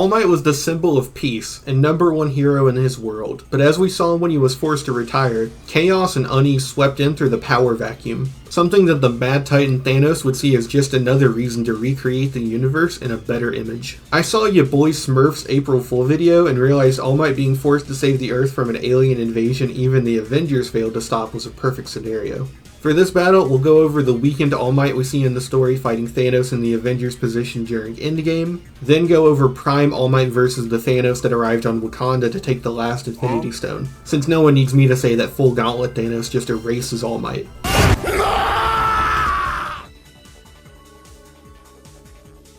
All Might was the symbol of peace and #1 hero in his world, but as we saw when he was forced to retire, chaos and unease swept in through the power vacuum, something that the Mad Titan Thanos would see as just another reason to recreate the universe in a better image. I saw ya boy Smurf's April Fool video and realized All Might being forced to save the Earth from an alien invasion even the Avengers failed to stop was a perfect scenario. For this battle, we'll go over the weakened All Might we see in the story fighting Thanos in the Avengers position during Endgame, then go over Prime All Might versus the Thanos that arrived on Wakanda to take the last Infinity Stone, since no one needs me to say that full Gauntlet Thanos just erases All Might.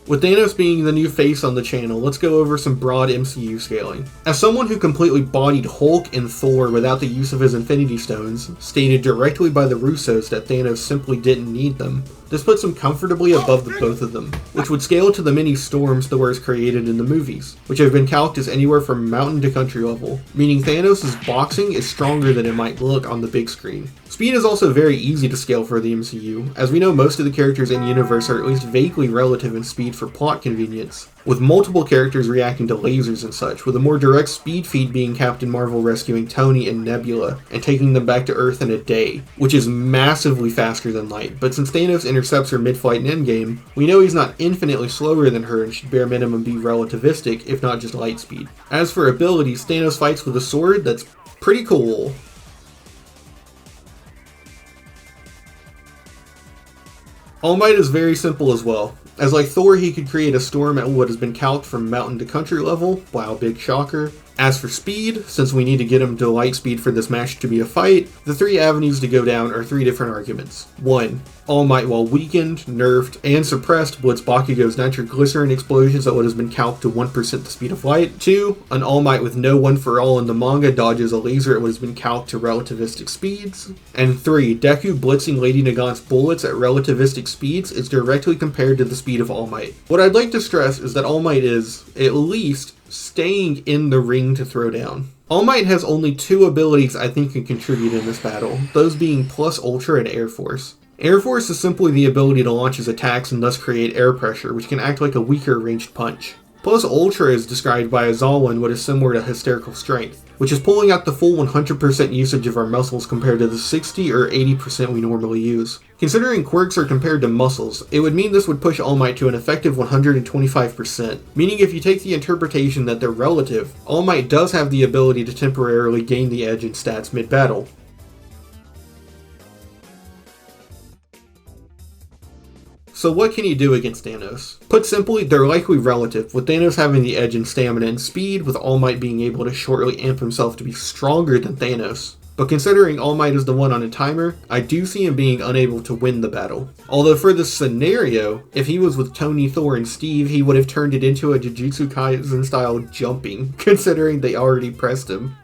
With Thanos being the new face on the channel, let's go over some broad MCU scaling. As someone who completely bodied Hulk and Thor without the use of his Infinity Stones, stated directly by the Russos that Thanos simply didn't need them, this puts him comfortably above the both of them, which would scale to the many storms Thor has created in the movies, which have been calced as anywhere from mountain to country level, meaning Thanos' boxing is stronger than it might look on the big screen. Speed is also very easy to scale for the MCU, as we know most of the characters in the universe are at least vaguely relative in speed for plot convenience, with multiple characters reacting to lasers and such, with a more direct speed feat being Captain Marvel rescuing Tony and Nebula and taking them back to Earth in a day, which is massively faster than light, but since Thanos intercepts her mid-flight in Endgame, we know he's not infinitely slower than her and should bare minimum be relativistic, if not just light speed. As for abilities, Thanos fights with a sword that's pretty cool. All Might is very simple as well. As like Thor, he could create a storm at what has been calced from mountain to country level. Wow, big shocker. As for speed, since we need to get him to light speed for this match to be a fight, the 3 avenues to go down are 3 different arguments. 1. All Might while weakened, nerfed, and suppressed blitz Bakugo's nitroglycerin explosions at what has been calced to 1% the speed of light. 2. An All Might with no one for all in the manga dodges a laser at what has been calced to relativistic speeds. And 3. Deku blitzing Lady Nagant's bullets at relativistic speeds is directly compared to the speed of All Might. What I'd like to stress is that All Might is, at least, staying in the ring to throw down. All Might has only 2 abilities I think can contribute in this battle, those being Plus Ultra and Air Force. Air Force is simply the ability to launch his attacks and thus create air pressure, which can act like a weaker ranged punch. Plus Ultra is described by Azawa in what is similar to Hysterical Strength, which is pulling out the full 100% usage of our muscles compared to the 60 or 80% we normally use. Considering quirks are compared to muscles, it would mean this would push All Might to an effective 125%, meaning if you take the interpretation that they're relative, All Might does have the ability to temporarily gain the edge in stats mid-battle. So what can you do against Thanos? Put simply, they're likely relative, with Thanos having the edge in stamina and speed, with All Might being able to shortly amp himself to be stronger than Thanos. But considering All Might is the one on a timer, I do see him being unable to win the battle. Although for this scenario, if he was with Tony, Thor, and Steve, he would have turned it into a Jujutsu Kaisen style jumping, considering they already pressed him.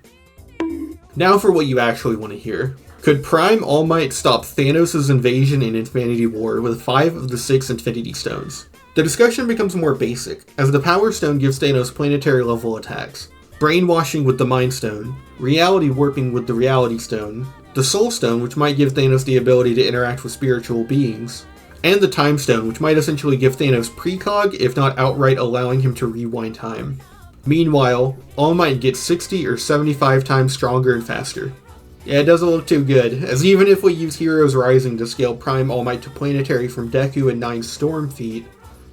Now for what you actually want to hear. Could Prime All Might stop Thanos' invasion in Infinity War with 5 of the 6 Infinity Stones? The discussion becomes more basic, as the Power Stone gives Thanos planetary level attacks, brainwashing with the Mind Stone, reality warping with the Reality Stone, the Soul Stone, which might give Thanos the ability to interact with spiritual beings, and the Time Stone, which might essentially give Thanos precog, if not outright allowing him to rewind time. Meanwhile, All Might gets 60 or 75 times stronger and faster. Yeah, it doesn't look too good, as even if we use Heroes Rising to scale Prime All Might to planetary from Deku and 9 Storm Feet,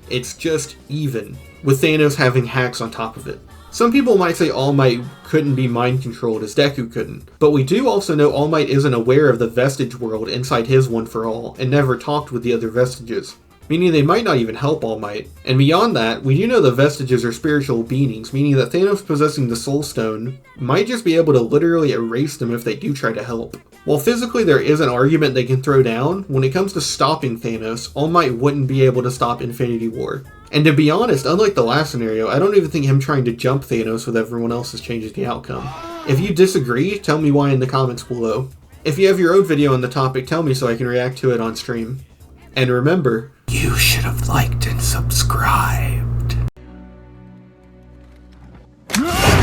it's just even, with Thanos having hacks on top of it. Some people might say All Might couldn't be mind controlled as Deku couldn't, but we do also know All Might isn't aware of the Vestige world inside his One for All, and never talked with the other Vestiges, meaning they might not even help All Might. And beyond that, we do know the Vestiges are spiritual beings, meaning that Thanos possessing the Soul Stone might just be able to literally erase them if they do try to help. While physically there is an argument they can throw down, when it comes to stopping Thanos, All Might wouldn't be able to stop Infinity War. And to be honest, unlike the last scenario, I don't even think him trying to jump Thanos with everyone else has changed the outcome. If you disagree, tell me why in the comments below. If you have your own video on the topic, tell me so I can react to it on stream. And remember, you should have liked and subscribed.